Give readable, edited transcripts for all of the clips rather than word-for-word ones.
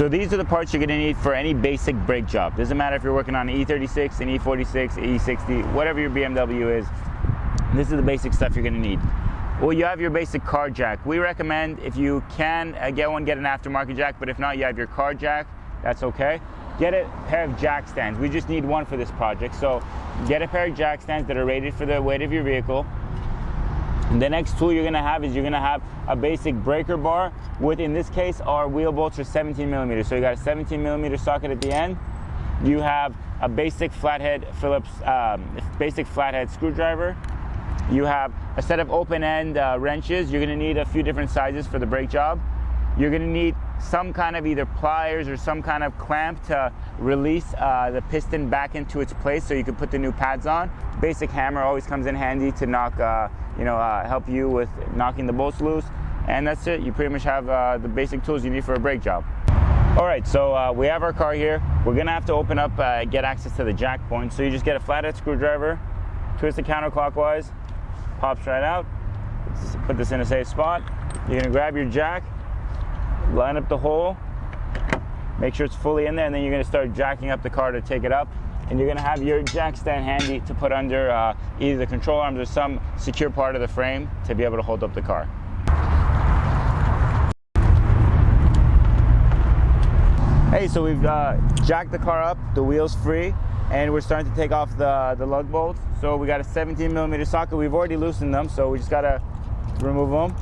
So these are the parts you're going to need for any basic brake job. Doesn't matter if you're working on an E36, an E46, E60, whatever your BMW is. This is the basic stuff you're going to need. Well, you have your basic car jack. We recommend, if you can get one, get an aftermarket jack, but if not, you have your car jack, that's okay. Get a pair of jack stands. We just need one for this project. So get a pair of jack stands that are rated for the weight of your vehicle. The next tool you're gonna have is you're gonna have a basic breaker bar with, in this case, our wheel bolts are 17 millimeters. So you got a 17 millimeter socket at the end. You have a basic flathead Phillips, basic flathead screwdriver. You have a set of open-end wrenches. You're gonna need a few different sizes for the brake job. You're gonna need some kind of either pliers or some kind of clamp to release the piston back into its place so you can put the new pads on. Basic hammer always comes in handy to knock, help you with knocking the bolts loose. And that's it. You pretty much have the basic tools you need for a brake job. All right, so we have our car here. We're gonna have to open up, get access to the jack point. So you just get a flathead screwdriver, twist it counterclockwise, pops right out. Let's put this in a safe spot. You're gonna grab your jack, line up the hole, make sure it's fully in there, and then you're gonna start jacking up the car to take it up. And you're gonna have your jack stand handy to put under either the control arms or some secure part of the frame to be able to hold up the car. Hey, so we've jacked the car up, the wheel's free, and we're starting to take off the lug bolts. So we got a 17 millimeter socket. We've already loosened them, so we just gotta remove them.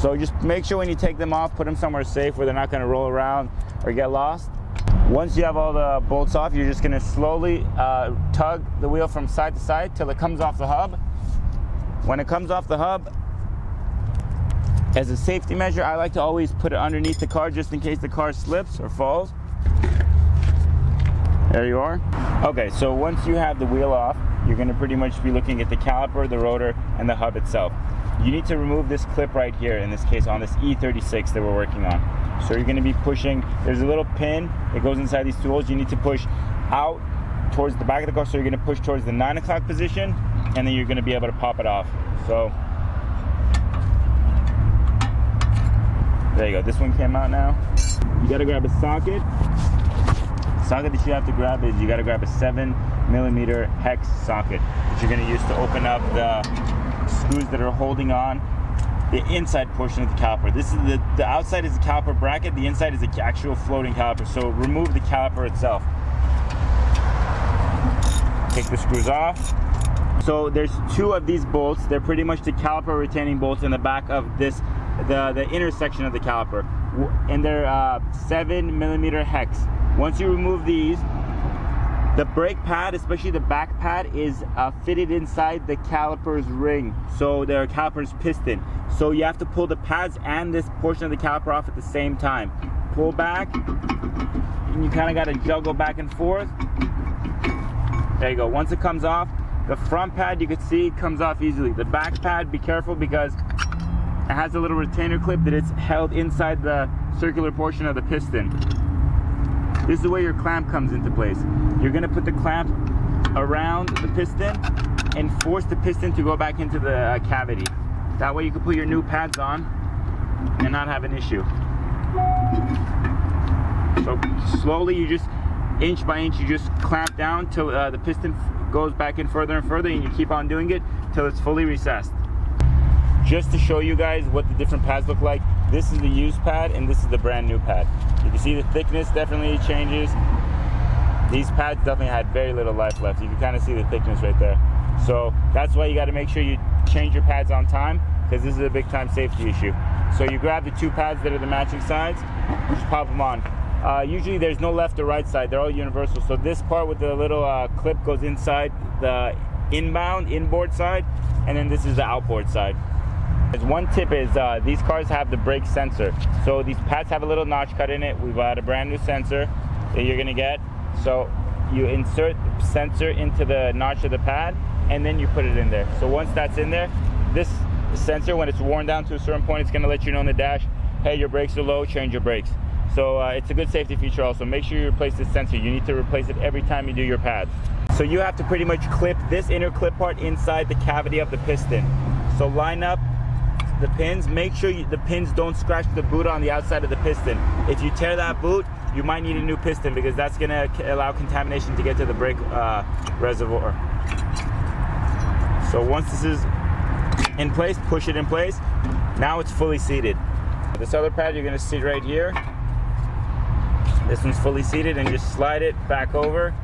So just make sure when you take them off, put them somewhere safe where they're not gonna roll around or get lost. Once you have all the bolts off, you're just gonna slowly tug the wheel from side to side till it comes off the hub. When it comes off the hub, as a safety measure, I like to always put it underneath the car just in case the car slips or falls. There you are. Okay, so once you have the wheel off, you're gonna pretty much be looking at the caliper, the rotor, and the hub itself. You need to remove this clip right here, in this case on this E36 that we're working on. So you're gonna be pushing, there's a little pin that goes inside these two holes. You need to push out towards the back of the car, so you're gonna push towards the 9 o'clock position, and then you're gonna be able to pop it off. So, there you go, this one came out now. You gotta grab a socket. The socket that you have to grab is, you gotta grab a 7 millimeter hex socket, which you're gonna use to open up the screws that are holding on the inside portion of the caliper. This is the outside is the caliper bracket, the inside is the actual floating caliper. So remove the caliper itself. Take the screws off. So there's two of these bolts. They're pretty much the caliper retaining bolts in the back of this, the inner section of the caliper. And they're 7 millimeter hex. Once you remove these, the brake pad, especially the back pad, is fitted inside the caliper's ring. So the caliper's piston. So you have to pull the pads and this portion of the caliper off at the same time. Pull back, and you kind of got to juggle back and forth. There you go. Once it comes off, the front pad, you can see, comes off easily. The back pad, be careful because it has a little retainer clip that it's held inside the circular portion of the piston. This is where your clamp comes into place. You're gonna put the clamp around the piston and force the piston to go back into the cavity. That way you can put your new pads on and not have an issue. So slowly, you just, inch by inch, you just clamp down till the piston goes back in further and further, and you keep on doing it till it's fully recessed. Just to show you guys what the different pads look like, this is the used pad and this is the brand new pad. You can see the thickness definitely changes. These pads definitely had very little life left. You can kind of see the thickness right there. So that's why you got to make sure you change your pads on time, because this is a big time safety issue. So you grab the two pads that are the matching sides, just pop them on. Usually there's no left or right side, they're all universal. So this part with the little clip goes inside the inboard side, and then this is the outboard side. As one tip is these cars have the brake sensor. So these pads have a little notch cut in it. We've got a brand new sensor that you're gonna get. So you insert the sensor into the notch of the pad, and then you put it in there. So once that's in there, this sensor, when it's worn down to a certain point, it's gonna let you know on the dash, hey, your brakes are low, change your brakes. So it's a good safety feature also. Make sure you replace this sensor. You need to replace it every time you do your pads. So you have to pretty much clip this inner clip part inside the cavity of the piston. So line up the pins, make sure the pins don't scratch the boot on the outside of the piston. If you tear that boot, you might need a new piston because that's going to allow contamination to get to the brake reservoir. So once this is in place, push it in place. Now it's fully seated. This other pad, you're going to sit right here. This one's fully seated, and just slide it back over.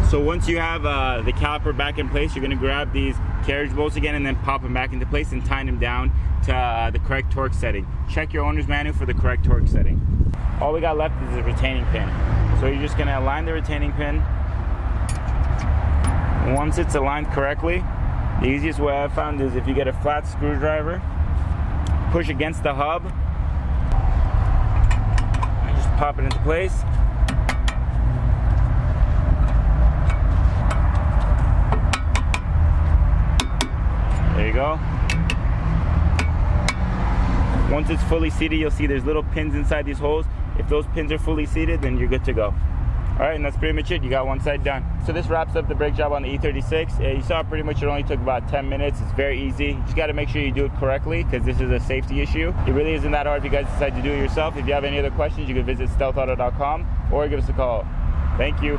So once you have the caliper back in place, you're going to grab these carriage bolts again and then pop them back into place and tighten them down to the correct torque setting. Check your owner's manual for the correct torque setting. All we got left is the retaining pin. So you're just going to align the retaining pin. Once it's aligned correctly, the easiest way I've found is if you get a flat screwdriver, push against the hub, and just pop it into place. There you go. Once it's fully seated, you'll see there's little pins inside these holes. If those pins are fully seated, then you're good to go. All right, and that's pretty much it. You got one side done. So this wraps up the brake job on the E36. You saw pretty much it only took about 10 minutes. It's very easy. You just got to make sure you do it correctly because this is a safety issue. It really isn't that hard if you guys decide to do it yourself. If you have any other questions, you can visit stealthauto.com or give us a call. Thank you.